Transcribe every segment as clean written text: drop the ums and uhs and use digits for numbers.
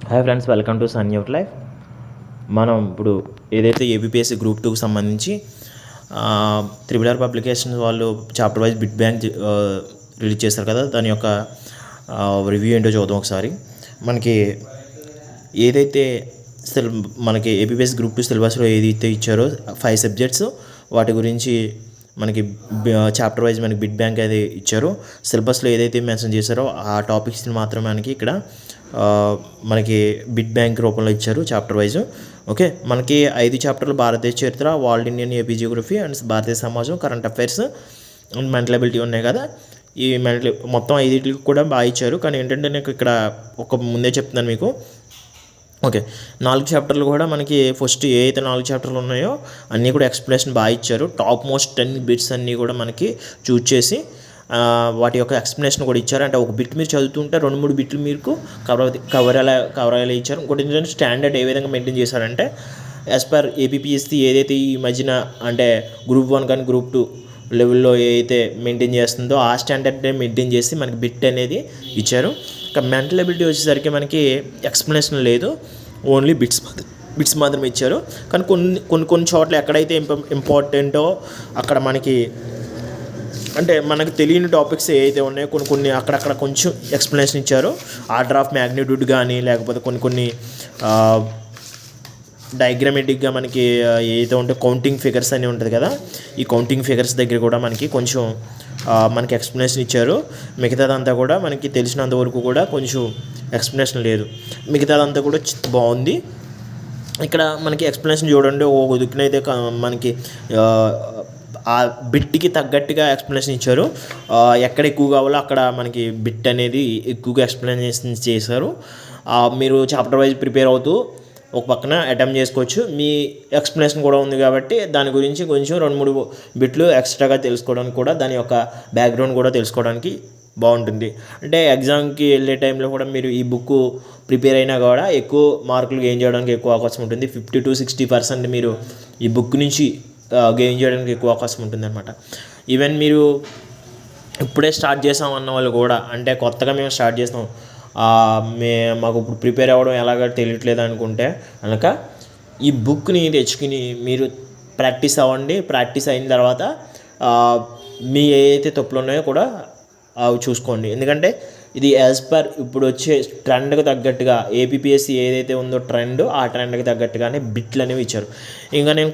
Hi friends, welcome to sun your life. మనం ఇప్పుడు ఏదైతే ఏబిపిఎస్సి గ్రూప్ 2కి సంబంధించి త్రిబుల్ ఆర్ పబ్లికేషన్స్ వాళ్ళు chapter wise bit bank release చేస్తారు కదా, దాని యొక్క రివ్యూ ఏంటో చూద్దాం ఒకసారి. మనకి ఏదైతే మనకి ఏబిపిఎస్సి గ్రూప్ 2 సిలబస్లో ఏదైతే ఇచ్చారో 5 సబ్జెక్ట్స్, వాటి గురించి మనకి చాప్టర్ వైజ్ మనకి బిట్ బ్యాంక్ అయితే ఇచ్చారు. సిలబస్లో ఏదైతే మెన్షన్ చేశారో ఆ టాపిక్స్ని మాత్రమే మనకి ఇక్కడ మనకి బిట్ బ్యాంక్ రూపంలో ఇచ్చారు చాప్టర్ వైజ్. ఓకే, మనకి 5 చాప్టర్లు భారతదేశ చరిత్ర, world Indian AP geography and భారతీయ సమాజం, current affairs and mental ability ఉన్నాయి కదా. ఈ మొత్తం 5 కూడా బాగా ఇచ్చారు. కానీ ఏంటంటే నాకు ఇక్కడ ముందే చెప్తున్నాను మీకు. ఓకే, 4 చాప్టర్లు కూడా మనకి ఫస్ట్ ఏ అయితే 4 చాప్టర్లు ఉన్నాయో అన్నీ కూడా ఎక్స్ప్లెనేషన్ బాగా ఇచ్చారు. టాప్ మోస్ట్ 10 బిట్స్ అన్నీ కూడా మనకి చూజ్ చేసి వాటి యొక్క ఎక్స్ప్లెనేషన్ కూడా ఇచ్చారు. అంటే ఒక బిట్ మీరు చదువుతుంటే 2-3 బిట్లు మీకు కవర్ అయ్యేలా ఇచ్చారు. ఇంకోటి ఏంటంటే స్టాండర్డ్ ఏ విధంగా మెయింటైన్ చేశారంటే యాజ్ పర్ ఏపీఎస్సి ఏదైతే ఈ మధ్యన అంటే గ్రూప్ 1 కానీ గ్రూప్ 2 లెవెల్లో ఏదైతే మెయింటైన్ చేస్తుందో ఆ స్టాండర్డ్ మెయింటైన్ చేసి మనకి బిట్ అనేది ఇచ్చారు. ఇంకా మెంటల్ అబిలిటీ వచ్చేసరికి మనకి ఎక్స్ప్లెనేషన్ లేదు, ఓన్లీ బిట్స్ మాత్రమే ఇచ్చారు. కానీ కొన్ని చోట్ల ఎక్కడైతే ఇంపార్టెంటో అక్కడ మనకి అంటే మనకు తెలియని టాపిక్స్ ఏవైతే ఉన్నాయో కొన్ని అక్కడక్కడ కొంచెం ఎక్స్ప్లెనేషన్ ఇచ్చారు. ఆర్డర్ ఆఫ్ మ్యాగ్నిట్యూడ్ కానీ లేకపోతే కొన్ని డయాగ్రామేటిక్గా మనకి ఏదైతే ఉంటే కౌంటింగ్ ఫిగర్స్ అని ఉంటుంది కదా, ఈ కౌంటింగ్ ఫిగర్స్ దగ్గర కూడా మనకి కొంచెం మనకి ఎక్స్ప్లెనేషన్ ఇచ్చారు. మిగతాదంతా కూడా మనకి తెలిసినంత వరకు కూడా కొంచెం ఎక్స్ప్లెనేషన్ లేదు. మిగతాదంతా కూడా బాగుంది. ఇక్కడ మనకి ఎక్స్ప్లెనేషన్ చూడండి, ఒక దిక్కునైతే మనకి ఆ బిట్కి తగ్గట్టుగా ఎక్స్ప్లెనేషన్ ఇచ్చారు. ఎక్కడ ఎక్కువ కావాలో అక్కడ మనకి బిట్ అనేది ఎక్కువగా ఎక్స్ప్లెనేషన్ చేశారు. మీరు చాప్టర్ వైజ్ ప్రిపేర్ అవుతూ ఒక పక్కన అటెంప్ట్ చేసుకోవచ్చు. మీ ఎక్స్ప్లెనేషన్ కూడా ఉంది కాబట్టి దాని గురించి కొంచెం 2-3 బిట్లు ఎక్స్ట్రాగా తెలుసుకోవడానికి కూడా, దాని యొక్క బ్యాక్గ్రౌండ్ కూడా తెలుసుకోవడానికి బాగుంటుంది. అంటే ఎగ్జామ్కి వెళ్ళే టైంలో కూడా మీరు ఈ బుక్ ప్రిపేర్ అయినా కూడా ఎక్కువ మార్కులు గెయిన్ చేయడానికి ఎక్కువ అవకాశం ఉంటుంది. 50-60% మీరు ఈ బుక్ నుంచి గెయిన్ చేయడానికి ఎక్కువ అవకాశం ఉంటుంది అనమాట. ఈవెన్ మీరు ఇప్పుడే స్టార్ట్ చేసామన్న వాళ్ళు కూడా, అంటే కొత్తగా మేము స్టార్ట్ చేస్తాం, మాకు ఇప్పుడు ప్రిపేర్ అవ్వడం ఎలాగో తెలియట్లేదు అనుకుంటే కనుక ఈ బుక్ని తెచ్చుకుని మీరు ప్రాక్టీస్ అవ్వండి. ప్రాక్టీస్ అయిన తర్వాత మీ ఏదైతే తప్పులు ఉన్నాయో కూడా అవి చూసుకోండి. ఎందుకంటే ఇది యాజ్ పర్ ఇప్పుడు వచ్చే ట్రెండ్కి తగ్గట్టుగా ఏపీఎస్సి ఏదైతే ఉందో ట్రెండ్, ఆ ట్రెండ్కి తగ్గట్టుగానే బిట్లు అనేవి ఇచ్చారు. ఇంకా నేను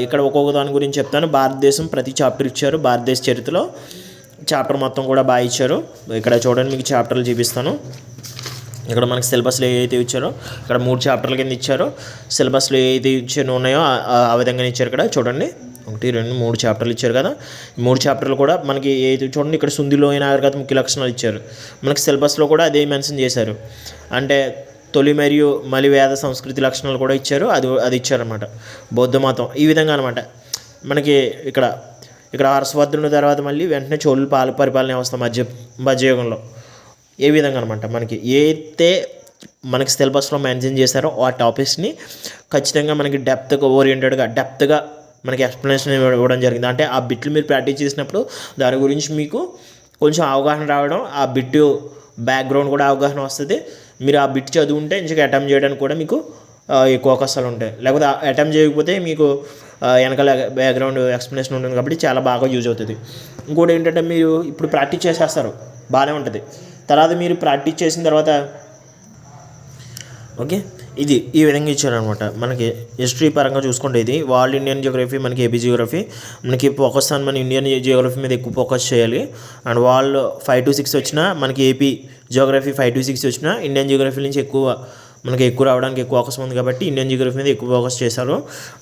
ఇక్కడ ఒక్కొక్క దాని గురించి చెప్తాను. భారతదేశం ప్రతి చాప్టర్ ఇచ్చారు. భారతదేశ చరిత్రలో చాప్టర్ మొత్తం కూడా బాగా ఇచ్చారు. ఇక్కడ చూడండి, మీకు చాప్టర్లు చూపిస్తాను. ఇక్కడ మనకి సిలబస్లో ఏదైతే ఇచ్చారో ఇక్కడ 3 చాప్టర్ల కింద ఇచ్చారో, సిలబస్లో ఏదైతే ఇచ్చారో ఉన్నాయో ఆ విధంగానే ఇచ్చారు. ఇక్కడ చూడండి, 1, 2, 3 చాప్టర్లు ఇచ్చారు కదా. 3 చాప్టర్లు కూడా మనకి ఏదైతే చూడండి, ఇక్కడ సుందిలోయ నాగరికత ముఖ్య లక్షణాలు ఇచ్చారు. మనకి సిలబస్లో కూడా అదే మెన్షన్ చేశారు. అంటే తొలి మరియు మలి వేద సంస్కృతి లక్షణాలు కూడా ఇచ్చారు. అది ఇచ్చారనమాట. బౌద్ధ మతం ఈ విధంగా అనమాట. మనకి ఇక్కడ హర్షవర్ధనుడి తర్వాత మళ్ళీ వెంటనే చోళుల పరిపాలన వ్యవస్థ మధ్యయుగంలో ఏ విధంగా అనమాట మనకి ఏదైతే మనకి సిలబస్లో మెన్షన్ చేశారో ఆ టాపిక్స్ని ఖచ్చితంగా మనకి డెప్త్గా మనకి ఎక్స్ప్లెనేషన్ ఇవ్వడం జరిగింది. అంటే ఆ బిట్లు మీరు ప్రాక్టీస్ చేసినప్పుడు దాని గురించి మీకు కొంచెం అవగాహన రావడం, ఆ బిట్ బ్యాక్గ్రౌండ్ కూడా అవగాహన వస్తుంది. మీరు ఆ బిట్ చదువుంటే ఇంకొక అటెంప్ట్ చేయడానికి కూడా మీకు ఎక్కువ అవకాశాలు ఉంటాయి. లేకపోతే అటెంప్ట్ చేయకపోతే మీకు వెనకాల బ్యాక్గ్రౌండ్ ఎక్స్ప్లెనేషన్ ఉంటుంది కాబట్టి చాలా బాగా యూజ్ అవుతుంది. ఇంకోటి ఏంటంటే మీరు ఇప్పుడు ప్రాక్టీస్ చేసేస్తారు, బాగానే ఉంటుంది. తర్వాత మీరు ప్రాక్టీస్ చేసిన తర్వాత ఓకే, ఈ విధంగా ఇచ్చారనమాట. మనకి హిస్టరీ పరంగా చూసుకుంటే ఇది వరల్డ్ ఇండియన్ జియోగ్రఫీ, మనకి ఏపీ జియోగ్రఫీ, మనకి ఫోకస్ మన ఇండియన్ జియోగ్రఫీ మీద ఎక్కువ ఫోకస్ చేయాలి. అండ్ వాళ్ళు 5-6 వచ్చినా, మనకి ఏపీ జియోగ్రఫీ 5-6 వచ్చినా ఇండియన్ జియోగ్రఫీ నుంచి మనకి ఎక్కువ రావడానికి ఎక్కువ అవకాశం ఉంది కాబట్టి ఇండియన్ జియోగ్రఫీ మీద ఎక్కువ ఫోకస్ చేశారు.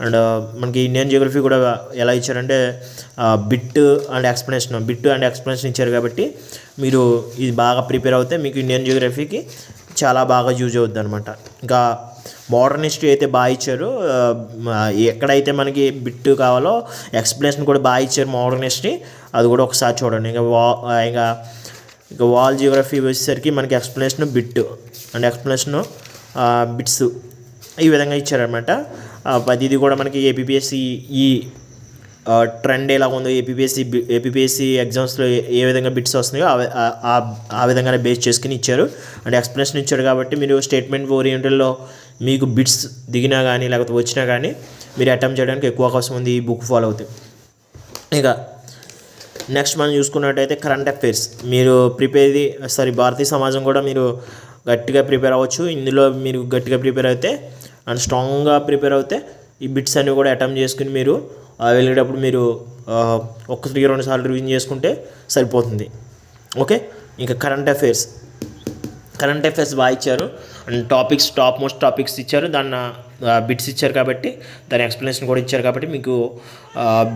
అండ్ మనకి ఇండియన్ జియోగ్రఫీ కూడా ఎలా ఇచ్చారంటే బిట్ అండ్ ఎక్స్ప్లెనేషన్ ఇచ్చారు. కాబట్టి మీరు ఇది బాగా ప్రిపేర్ అవుతే మీకు ఇండియన్ జియోగ్రఫీకి చాలా బాగా యూజ్ అవుద్ది అనమాట. ఇంకా మోడర్న్ హిస్టరీ అయితే బాగా ఇచ్చారు. ఎక్కడైతే మనకి బిట్ కావాలో ఎక్స్ప్లెనేషన్ కూడా బాగా ఇచ్చారు మోడర్న్ హిస్టరీ, అది కూడా ఒకసారి చూడండి. ఇంకా వాల్ జియోగ్రఫీ వచ్చేసరికి మనకి ఎక్స్ప్లెనేషన్ బిట్స్ ఈ విధంగా ఇచ్చారనమాట. ఇది కూడా మనకి ఏపీఎస్సి ఈ ట్రెండ్ ఎలా ఉందో ఏపీపీఎస్సీ ఎగ్జామ్స్లో ఏ విధంగా బిట్స్ వస్తున్నాయో ఆ విధంగానే బేస్ చేసుకుని ఇచ్చారు. అంటే ఎక్స్ప్లెనేషన్ ఇచ్చారు కాబట్టి మీరు స్టేట్మెంట్ ఓరియంటెడ్లో మీకు బిట్స్ దిగినా కానీ లేకపోతే వచ్చినా కానీ మీరు అటెంప్ట్ చేయడానికి ఎక్కువ అవకాశం ఉంది ఈ బుక్ ఫాలో అవుతాయి. ఇక నెక్స్ట్ మనం చూసుకున్నట్టయితే కరెంట్ అఫైర్స్. మీరు భారతీయ సమాజం కూడా మీరు గట్టిగా ప్రిపేర్ అవ్వచ్చు. ఇందులో మీరు గట్టిగా ప్రిపేర్ అయితే అండ్ స్ట్రాంగ్గా ప్రిపేర్ అవుతే ఈ బిట్స్ అన్నీ కూడా అటెంప్ట్ చేసుకుని మీరు వెళ్ళేటప్పుడు మీరు 1-2 సార్లు రివిజన్ చేసుకుంటే సరిపోతుంది. ఓకే, ఇంకా కరెంట్ అఫైర్స్ బాగా ఇచ్చారు అండ్ టాప్ మోస్ట్ టాపిక్స్ ఇచ్చారు. దాన్ని బిట్స్ ఇచ్చారు కాబట్టి దాని ఎక్స్ప్లెనేషన్ కూడా ఇచ్చారు కాబట్టి మీకు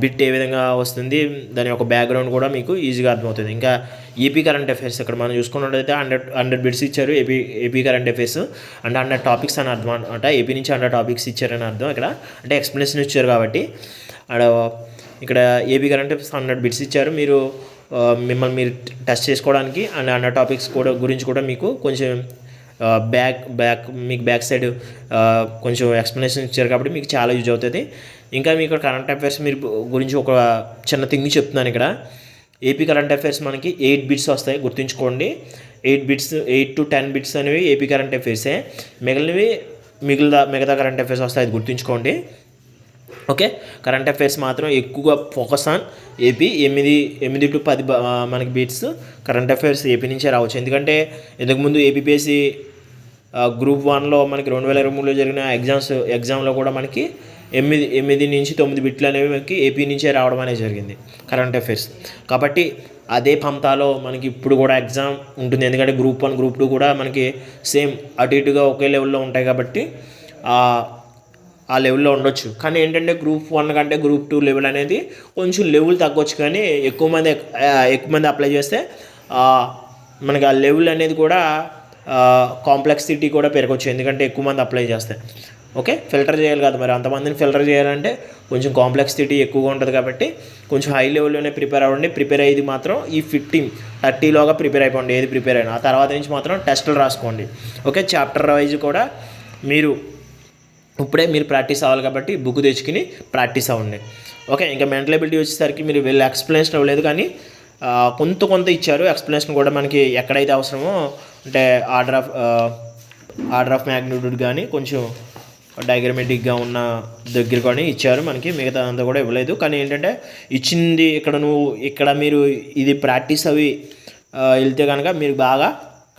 బిట్ ఏ విధంగా వస్తుంది దాని యొక్క బ్యాక్గ్రౌండ్ కూడా మీకు ఈజీగా అర్థమవుతుంది. ఇంకా ఏపీ కరెంట్ అఫైర్స్ ఇక్కడ మనం చూసుకున్నట్టయితే 100 బిట్స్ ఇచ్చారు ఏపీ కరెంట్ అఫైర్స్ అంటే 100 టాపిక్స్ అని అర్థం అనమాట. ఏపీ నుంచి 100 టాపిక్స్ ఇచ్చారని అర్థం. ఇక్కడ అంటే ఎక్స్ప్లెనేషన్ ఇచ్చారు కాబట్టి ఇక్కడ ఏపీ కరెంట్ అఫైర్స్ 100 బిట్స్ ఇచ్చారు. మిమ్మల్ని మీరు టెస్ట్ చేసుకోవడానికి అండ్ 100 టాపిక్స్ గురించి కూడా మీకు కొంచెం బ్యాక్ సైడ్ కొంచెం ఎక్స్ప్లెనేషన్ ఇచ్చారు కాబట్టి మీకు చాలా యూజ్ అవుతుంది. ఇంకా మీకు కరెంట్ అఫైర్స్ గురించి ఒక చిన్న థింగ్ చెప్తున్నాను. ఇక్కడ ఏపీ కరెంట్ అఫైర్స్ మనకి 8 బిట్స్ వస్తాయి, గుర్తుంచుకోండి. 8 to 10 బిట్స్ అనేవి ఏపీ కరెంట్ అఫైర్సే. మిగతా కరెంట్ అఫైర్స్ వస్తాయి, అది గుర్తుంచుకోండి. ఓకే, కరెంట్ అఫైర్స్ మాత్రం ఎక్కువగా ఫోకస్ ఆన్ ఏపీ. 8 to 10 మనకి బిట్స్ కరెంట్ అఫైర్స్ ఏపీ నుంచే రావచ్చు. ఎందుకంటే ఇంతకుముందు ఏపీపీఎస్సీ గ్రూప్ 1లో మనకి 2023లో జరిగిన ఎగ్జామ్లో కూడా మనకి 8 నుంచి 9 బిట్లు అనేవి మనకి ఏపీ నుంచే రావడం అనేది జరిగింది కరెంట్ అఫైర్స్. కాబట్టి అదే పంతాలో మనకి ఇప్పుడు కూడా ఎగ్జామ్ ఉంటుంది. ఎందుకంటే గ్రూప్ 1 గ్రూప్ 2 కూడా మనకి సేమ్ అటు ఇటుగా ఒకే లెవెల్లో ఉంటాయి కాబట్టి ఆ లెవెల్లో ఉండొచ్చు. కానీ ఏంటంటే గ్రూప్ 1 కంటే గ్రూప్ 2 లెవెల్ అనేది కొంచెం లెవెల్ తగ్గొచ్చు. కానీ ఎక్కువ మంది అప్లై చేస్తే మనకి ఆ లెవెల్ అనేది కూడా కాంప్లెక్సిటీ కూడా పెరగవచ్చు. ఎందుకంటే ఎక్కువ మంది అప్లై చేస్తే ఓకే ఫిల్టర్ చేయాలి కదా, మరి అంతమందిని ఫిల్టర్ చేయాలంటే కొంచెం కాంప్లెక్సిటీ ఎక్కువగా ఉంటుంది. కాబట్టి కొంచెం హై లెవెల్లోనే ప్రిపేర్ అవ్వండి. ప్రిపేర్ అయ్యేది మాత్రం ఈ 15-30లోగా ప్రిపేర్ అయిపోండి ఏది ప్రిపేర్ అయినా. ఆ తర్వాత నుంచి మాత్రం టెస్టులు రాసుకోండి. ఓకే, చాప్టర్ వైజ్ కూడా ఇప్పుడే మీరు ప్రాక్టీస్ అవ్వాలి కాబట్టి బుక్ తెచ్చుకుని ప్రాక్టీస్ అవ్వండి. ఓకే, ఇంకా మెంటల్ ఎబిలిటీ వచ్చేసరికి మీరు వెళ్ళి ఎక్స్ప్లెనేషన్ అవ్వలేదు కానీ కొంత ఇచ్చారు. ఎక్స్ప్లెనేషన్ కూడా మనకి ఎక్కడైతే అవసరమో అంటే ఆర్డర్ ఆఫ్ మ్యాగ్నిట్యూడ్ కానీ కొంచెం డయాగ్రమెటిక్గా ఉన్న దగ్గర కానీ ఇచ్చారు. మనకి మిగతా అంతా కూడా ఇవ్వలేదు. కానీ ఏంటంటే ఇచ్చింది ఇక్కడ మీరు ఇది ప్రాక్టీస్ అవి వెళ్తే కనుక మీరు బాగా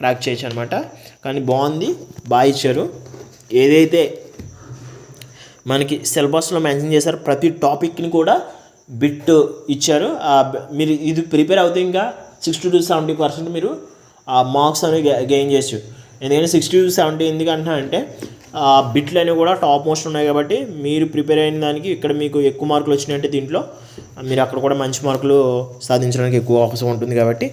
క్రాక్ చేయొచ్చు అనమాట. కానీ బాగా ఇచ్చారు. ఏదైతే మనకి సిలబస్లో మెన్షన్ చేశారు ప్రతి టాపిక్ని కూడా బిట్ ఇచ్చారు. మీరు ఇది ప్రిపేర్ అవుతే ఇంకా 60 to 70% మీరు ఆ మార్క్స్ అనేవి గెయిన్ చేయొచ్చు. ఎందుకంటే 60 to 70 ఎందుకంటున్నా అంటే బిట్లు అనేవి కూడా టాప్ మోస్ట్ ఉన్నాయి కాబట్టి మీరు ప్రిపేర్ అయిన దానికి ఇక్కడ మీకు ఎక్కువ మార్కులు వచ్చినాయంటే దీంట్లో మీరు అక్కడ కూడా మంచి మార్కులు సాధించడానికి ఎక్కువ అవకాశం ఉంటుంది. కాబట్టి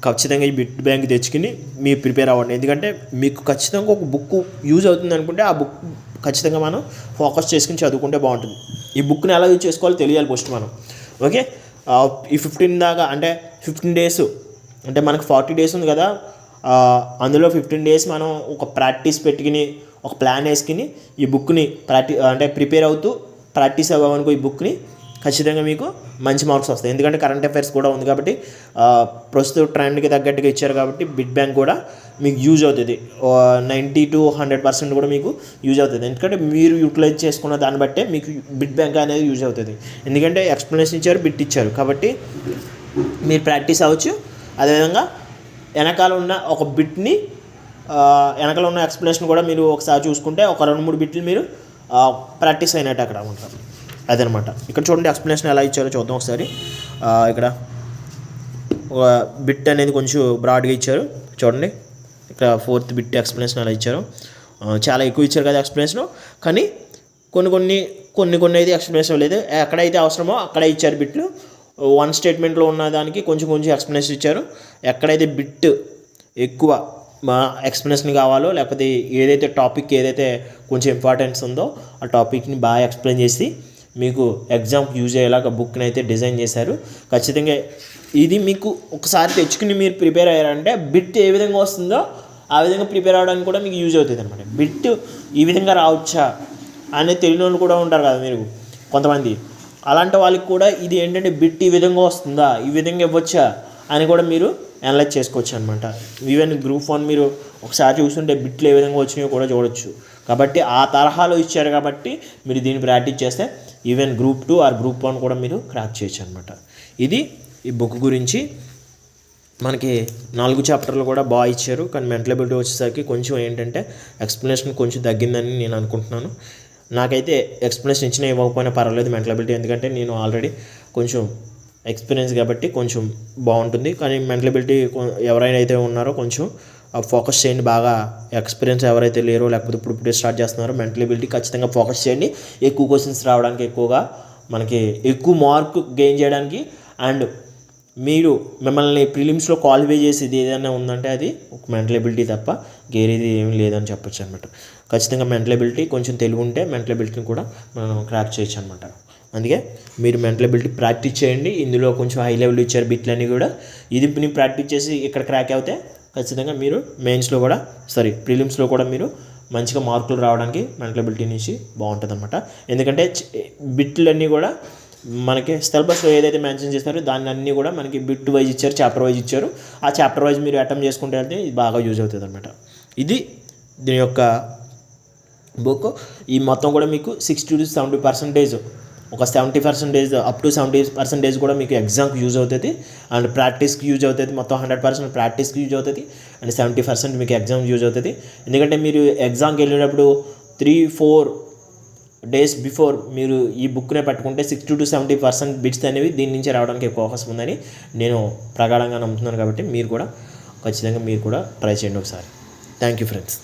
ఖచ్చితంగా ఈ బిట్ బ్యాంక్ తెచ్చుకుని మీరు ప్రిపేర్ అవ్వండి. ఎందుకంటే మీకు ఖచ్చితంగా ఒక బుక్ యూజ్ అవుతుంది అనుకుంటే ఆ బుక్ ఖచ్చితంగా మనం ఫోకస్ చేసుకుని చదువుకుంటే బాగుంటుంది. ఈ బుక్ని ఎలా యూజ్ చేసుకోవాలో తెలియాలి ఫస్ట్ మనం. ఓకే, ఈ 15 దాకా అంటే 15 డేస్ అంటే మనకు 40 డేస్ ఉంది కదా, అందులో 15 డేస్ మనం ఒక ప్రాక్టీస్ పెట్టుకుని ఒక ప్లాన్ వేసుకుని ఈ బుక్ని ప్రిపేర్ అవుతూ ప్రాక్టీస్ అవ్వమనుకో ఈ బుక్ని ఖచ్చితంగా మీకు మంచి మార్క్స్ వస్తాయి. ఎందుకంటే కరెంట్ అఫైర్స్ కూడా ఉంది కాబట్టి ప్రస్తుత ట్రెండ్కి తగ్గట్టుగా ఇచ్చారు కాబట్టి బిట్ బ్యాంక్ కూడా మీకు యూజ్ అవుతుంది. 90 to 100% కూడా మీకు యూజ్ అవుతుంది. ఎందుకంటే మీరు యూటిలైజ్ చేసుకున్న దాన్ని బట్టే మీకు బిట్ బ్యాంక్ అనేది యూజ్ అవుతుంది. ఎందుకంటే ఎక్స్ప్లెనేషన్ ఇచ్చారు, బిట్ ఇచ్చారు కాబట్టి మీరు ప్రాక్టీస్ అవ్వచ్చు. అదేవిధంగా వెనకాల ఉన్న ఒక బిట్ని వెనకాల ఉన్న ఎక్స్ప్లెనేషన్ కూడా మీరు ఒకసారి చూసుకుంటే ఒక 2-3 బిట్లు మీరు ప్రాక్టీస్ అయినట్టు అక్కడ ఉంటారు. అదనమాట. ఇక్కడ చూడండి ఎక్స్ప్లెనేషన్ ఎలా ఇచ్చారో చూద్దాం ఒకసారి. ఇక్కడ ఒక బిట్ అనేది కొంచెం బ్రాడ్గా ఇచ్చారు చూడండి. ఇక్కడ 4th బిట్ ఎక్స్ప్లెనేషన్ ఎలా ఇచ్చారు, చాలా ఎక్కువ ఇచ్చారు కదా ఎక్స్ప్లెనేషను. కానీ కొన్ని అయితే ఎక్స్ప్లెనేషన్ లేదు. ఎక్కడైతే అవసరమో అక్కడ ఇచ్చారు బిట్లు. 1 స్టేట్మెంట్లో ఉన్న దానికి కొంచెం ఎక్స్ప్లెనేషన్ ఇచ్చారు. ఎక్కడైతే బిట్ ఎక్కువ ఎక్స్ప్లెనేషన్ కావాలో లేకపోతే ఏదైతే టాపిక్ ఏదైతే కొంచెం ఇంపార్టెన్స్ ఉందో ఆ టాపిక్ని బాగా ఎక్స్ప్లెయిన్ చేసి మీకు ఎగ్జామ్కి యూజ్ అయ్యేలాగా బుక్ని అయితే డిజైన్ చేశారు. ఖచ్చితంగా ఇది మీకు ఒకసారి తెచ్చుకుని మీరు ప్రిపేర్ అయ్యారంటే బిట్ ఏ విధంగా వస్తుందో ఆ విధంగా ప్రిపేర్ అవ్వడానికి కూడా మీకు యూజ్ అవుతుంది అనమాట. బిట్ ఈ విధంగా రావచ్చా అనేది తెలియని వాళ్ళు కూడా ఉంటారు కదా మీరు కొంతమంది. అలాంటి వాళ్ళకి కూడా ఇది ఏంటంటే బిట్ ఈ విధంగా వస్తుందా, ఈ విధంగా ఇవ్వచ్చా అని కూడా మీరు అనలైజ్ చేసుకోవచ్చు అనమాట. ఈవెన్ గ్రూప్ 1 మీరు ఒకసారి చూస్తుంటే బిట్లు ఏ విధంగా వచ్చినాయో కూడా చూడొచ్చు. కాబట్టి ఆ తరహాలో ఇచ్చారు కాబట్టి మీరు దీన్ని ప్రాక్టీస్ చేస్తే ఈవెన్ గ్రూప్ 2 ఆర్ గ్రూప్ 1 కూడా మీరు క్రాక్ చేయొచ్చు అనమాట. ఇది ఈ బుక్ గురించి. మనకి 4 చాప్టర్లు కూడా బాగా ఇచ్చారు, కానీ మెంటల్ ఎబిలిటీ వచ్చేసరికి కొంచెం ఏంటంటే ఎక్స్ప్లెనేషన్ కొంచెం తగ్గిందని నేను అనుకుంటున్నాను. నాకైతే ఎక్స్ప్లెనేషన్ ఇచ్చినా ఇవ్వకపోయినా పర్వాలేదు మెంటల్ ఎబిలిటీ, ఎందుకంటే నేను ఆల్రెడీ కొంచెం ఎక్స్పీరియన్స్ కాబట్టి కొంచెం బాగుంటుంది. కానీ మెంటల్ ఎబిలిటీ ఎవరైనా అయితే ఉన్నారో కొంచెం ఫోకస్ చేయండి బాగా. ఎక్స్పీరియన్స్ ఎవరైతే లేరో లేకపోతే ఇప్పుడే స్టార్ట్ చేస్తున్నారో మెంటల్ ఎబిలిటీ ఖచ్చితంగా ఫోకస్ చేయండి. ఎక్కువ క్వశ్చన్స్ రావడానికి, ఎక్కువగా మనకి ఎక్కువ మార్క్ గెయిన్ చేయడానికి, అండ్ మీరు మిమ్మల్ని ప్రిలిమ్స్లో క్వాలిఫై చేసేది ఏదైనా ఉందంటే అది ఒక మెంటల్ ఎబిలిటీ తప్ప వేరేది ఏమీ లేదని చెప్పొచ్చు అనమాట. ఖచ్చితంగా మెంటల్ ఎబిలిటీ కొంచెం తెలివి ఉంటే మెంటల్ ఎబిలిటీని కూడా మనం క్రాక్ చేయొచ్చు అనమాట. అందుకే మీరు మెంటల్ ఎబిలిటీ ప్రాక్టీస్ చేయండి. ఇందులో కొంచెం హై లెవెల్ ఇచ్చారు బిట్లన్నీ కూడా. ఇది మీరు ప్రాక్టీస్ చేసి ఇక్కడ క్రాక్ అవుతే ఖచ్చితంగా మీరు మెయిన్స్లో కూడా ప్రిలిమ్స్లో కూడా మీరు మంచిగా మార్కులు రావడానికి మెంటల్ ఎబిలిటీ నుంచి బాగుంటుంది అనమాట. ఎందుకంటే బిట్లన్నీ కూడా మనకి సిలబస్లో ఏదైతే మెన్షన్ చేస్తారో దాన్ని అన్నీ కూడా మనకి బిట్ వైజ్ ఇచ్చారు, చాప్టర్ వైజ్ ఇచ్చారు. ఆ చాప్టర్ వైజ్ మీరు అటెంప్ట్ చేసుకుంటే వెళ్తే ఇది బాగా యూజ్ అవుతుంది అనమాట. ఇది దీని యొక్క బుక్. ఈ మొత్తం కూడా మీకు 60 to 70%, ఒక 70% అప్ టు 70% కూడా మీకు ఎగ్జామ్కి యూజ్ అవుతుంది, అండ్ ప్రాక్టీస్కి యూజ్ అవుతుంది. మొత్తం 100% ప్రాక్టీస్కి యూజ్ అవుతుంది, అండ్ 70% మీకు ఎగ్జామ్ యూజ్ అవుతుంది. ఎందుకంటే మీరు ఎగ్జామ్కి వెళ్ళినప్పుడు 3-4 days బిఫోర్ మీరు ఈ బుక్నే పట్టుకుంటే 60 to 70% బిట్స్ అనేవి దీని నుంచి రావడానికి ఎక్కువ అవకాశం ఉందని నేను ప్రగాఢంగా నమ్ముతున్నాను. కాబట్టి మీరు కూడా ఖచ్చితంగా ట్రై చేయండి ఒకసారి. Thank you friends.